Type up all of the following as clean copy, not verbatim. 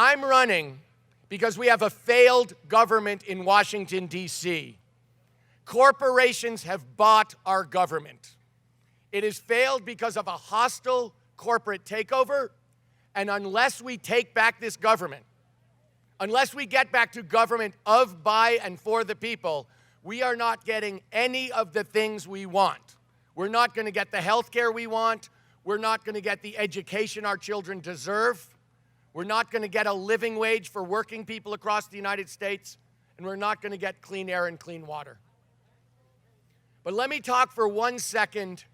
I'm running because we have a failed government in Washington, D.C. Corporations have bought our government. It has failed because of a hostile corporate takeover, and unless we take back this government, unless we get back to government of, by, and for the people, we are not getting any of the things we want. We're not going to get the health care we want. We're not going to get the education our children deserve. We're not going to get a living wage for working people across the United States. And we're not going to get clean air and clean water. But let me talk for 1 second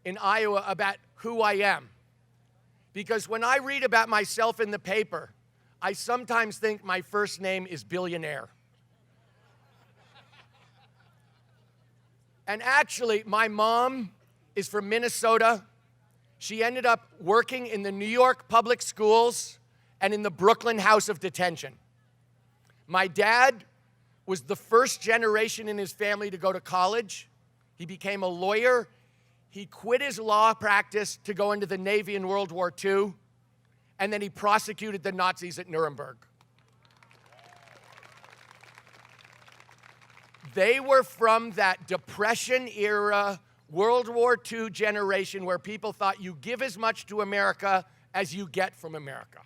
in Iowa about who I am. Because when I read about myself in the paper, I sometimes think my first name is billionaire. And actually, my mom is from Minnesota. She ended up working in the New York public schools and in the Brooklyn House of Detention. My dad was the first generation in his family to go to college. He became a lawyer. He quit his law practice to go into the Navy in World War II, and then he prosecuted the Nazis at Nuremberg. They were from that Depression-era, World War II generation where people thought you give as much to America as you get from America.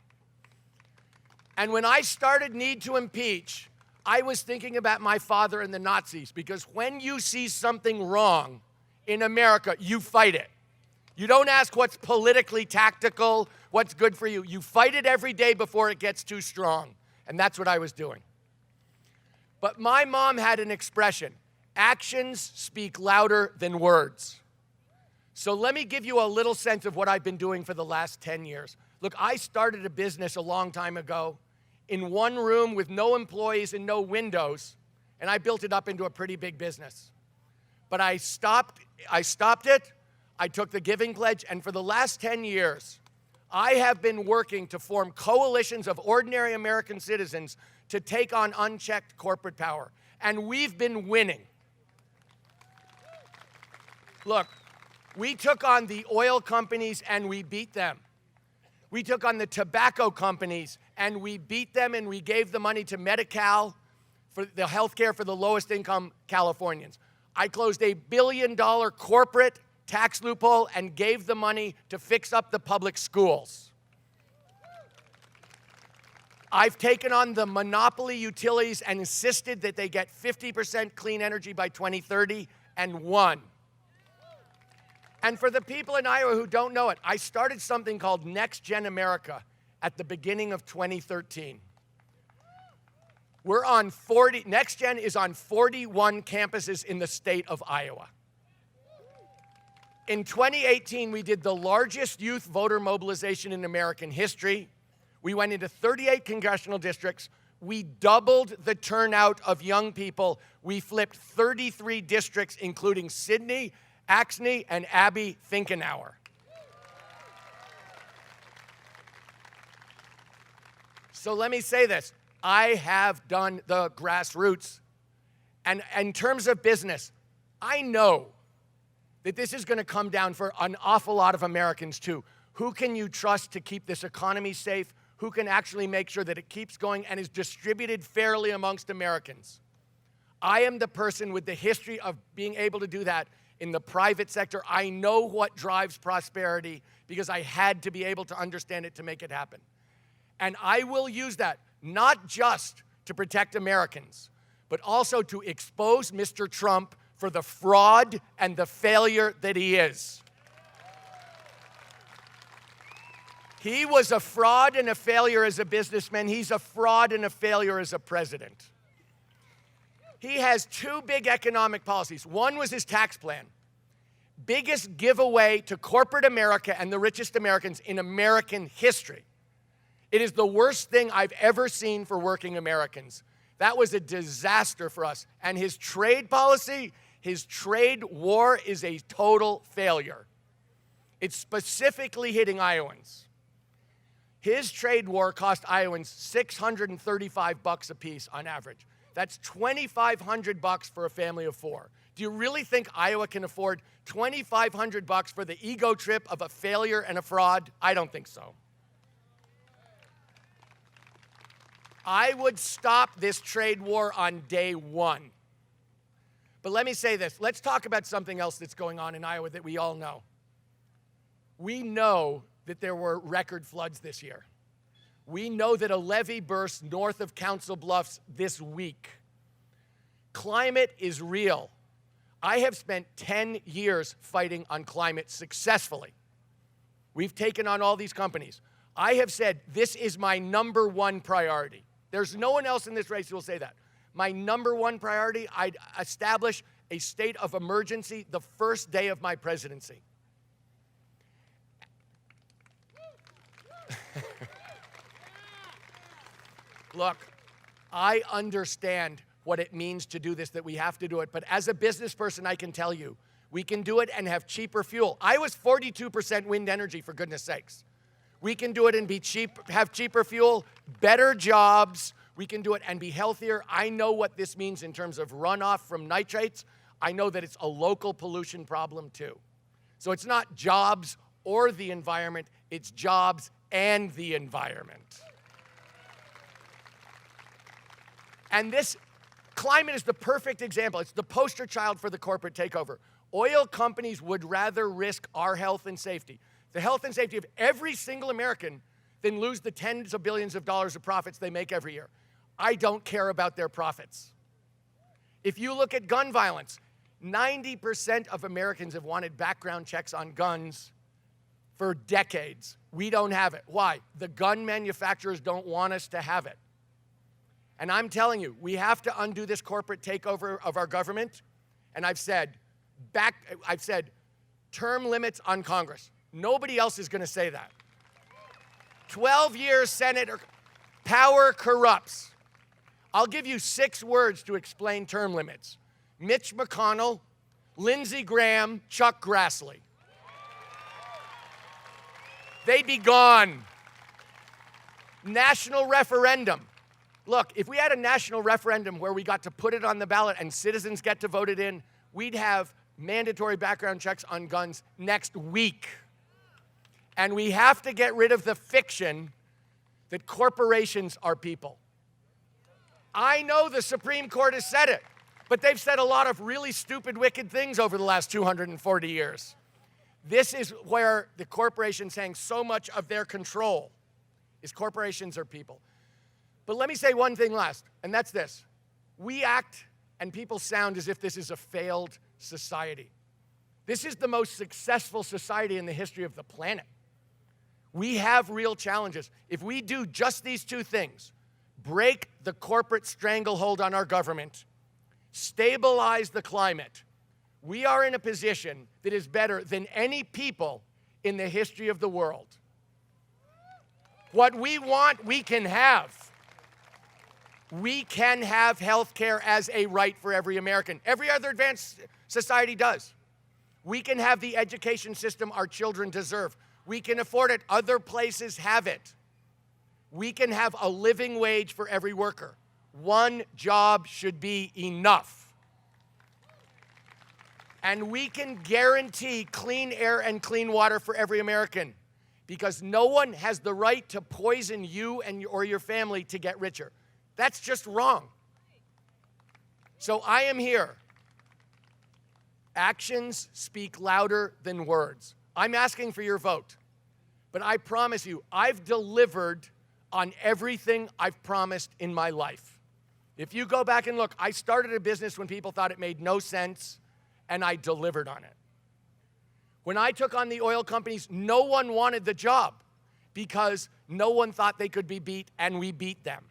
And when I started Need to Impeach, I was thinking about my father and the Nazis, because when you see something wrong in America, you fight it. You don't ask what's politically tactical, what's good for you. You fight it every day before it gets too strong. And that's what I was doing. But my mom had an expression: actions speak louder than words. So let me give you a little sense of what I've been doing for the last 10 years. Look, I started a business a long time ago in one room with no employees and no windows, and I built it up into a pretty big business. But I stopped it, I took the Giving Pledge, and for the last 10 years, I have been working to form coalitions of ordinary American citizens to take on unchecked corporate power. And we've been winning. Look, we took on the oil companies and we beat them. We took on the tobacco companies and we beat them, and we gave the money to Medi-Cal for the health care for the lowest income Californians. I closed a $1 billion corporate tax loophole and gave the money to fix up the public schools. I've taken on the monopoly utilities and insisted that they get 50% clean energy by 2030 and won. And for the people in Iowa who don't know it, I started something called Next Gen America at the beginning of 2013. We're on Next Gen is on 41 campuses in the state of Iowa. In 2018, we did the largest youth voter mobilization in American history. We went into 38 congressional districts. We doubled the turnout of young people. We flipped 33 districts, including Sydney, Axne, and Abby Finkenauer. So let me say this. I have done the grassroots. And in terms of business, I know that this is going to come down for an awful lot of Americans too. Who can you trust to keep this economy safe? Who can actually make sure that it keeps going and is distributed fairly amongst Americans? I am the person with the history of being able to do that in the private sector. I know what drives prosperity because I had to be able to understand it to make it happen. And I will use that not just to protect Americans, but also to expose Mr. Trump for the fraud and the failure that he is. He was a fraud and a failure as a businessman. He's a fraud and a failure as a president. He has two big economic policies. One was his tax plan. Biggest giveaway to corporate America and the richest Americans in American history. It is the worst thing I've ever seen for working Americans. That was a disaster for us. And his trade policy, his trade war is a total failure. It's specifically hitting Iowans. His trade war cost Iowans $635 a piece on average. That's $2,500 for a family of four. Do you really think Iowa can afford $2,500 for the ego trip of a failure and a fraud? I don't think so. I would stop this trade war on day one. But let me say this. Let's talk about something else that's going on in Iowa that we all know. We know that there were record floods this year. We know that a levee burst north of Council Bluffs this week. Climate is real. I have spent 10 years fighting on climate successfully. We've taken on all these companies. I have said this is my number one priority. There's no one else in this race who will say that. My number one priority, I'd establish a state of emergency the first day of my presidency. Look, I understand what it means to do this, that we have to do it. But as a business person, I can tell you, we can do it and have cheaper fuel. Iowa's 42% wind energy, for goodness sakes. We can do it and be cheap, have cheaper fuel, better jobs. We can do it and be healthier. I know what this means in terms of runoff from nitrates. I know that it's a local pollution problem too. So it's not jobs or the environment, it's jobs and the environment. And this climate is the perfect example. It's the poster child for the corporate takeover. Oil companies would rather risk our health and safety, the health and safety of every single American, than lose the tens of billions of dollars of profits they make every year. I don't care about their profits. If you look at gun violence, 90% of Americans have wanted background checks on guns for decades. We don't have it. Why? The gun manufacturers don't want us to have it. And I'm telling you, we have to undo this corporate takeover of our government. And I've said term limits on Congress. Nobody else is going to say that. 12 years Senate, power corrupts. I'll give you 6 words to explain term limits. Mitch McConnell, Lindsey Graham, Chuck Grassley. They'd be gone. National referendum. Look, if we had a national referendum where we got to put it on the ballot and citizens get to vote it in, we'd have mandatory background checks on guns next week. And we have to get rid of the fiction that corporations are people. I know the Supreme Court has said it, but they've said a lot of really stupid, wicked things over the last 240 years. This is where the corporations hang so much of their control, is corporations are people. But let me say one thing last, and that's this. We act and people sound as if this is a failed society. This is the most successful society in the history of the planet. We have real challenges. If we do just these 2 things, break the corporate stranglehold on our government, stabilize the climate, we are in a position that is better than any people in the history of the world. What we want, we can have. We can have health care as a right for every American. Every other advanced society does. We can have the education system our children deserve. We can afford it. Other places have it. We can have a living wage for every worker. 1 job should be enough. And we can guarantee clean air and clean water for every American, because no one has the right to poison you or your family to get richer. That's just wrong. So I am here. Actions speak louder than words. I'm asking for your vote. But I promise you, I've delivered on everything I've promised in my life. If you go back and look, I started a business when people thought it made no sense, and I delivered on it. When I took on the oil companies, no one wanted the job because no one thought they could be beat, and we beat them.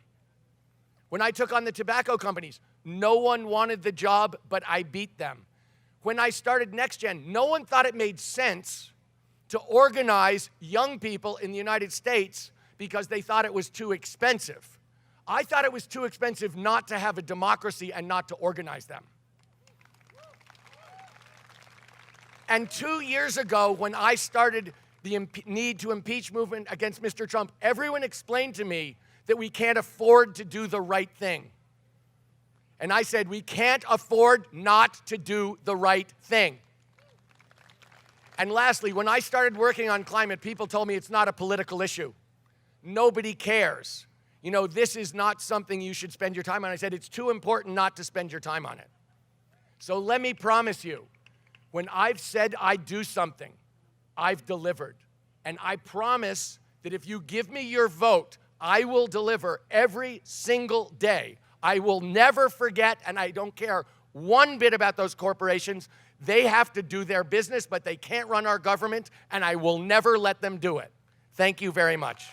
When I took on the tobacco companies, no one wanted the job, but I beat them. When I started NextGen, no one thought it made sense to organize young people in the United States because they thought it was too expensive. I thought it was too expensive not to have a democracy and not to organize them. And 2 years ago, when I started the need to impeach movement against Mr. Trump, everyone explained to me that we can't afford to do the right thing. And I said, we can't afford not to do the right thing. And lastly, when I started working on climate, people told me it's not a political issue. Nobody cares. you know, this is not something you should spend your time on. I said, it's too important not to spend your time on it. So let me promise you, when I've said I'd do something, I've delivered. And I promise that if you give me your vote, I will deliver every single day. I will never forget, and I don't care one bit about those corporations. They have to do their business, but they can't run our government, and I will never let them do it. Thank you very much.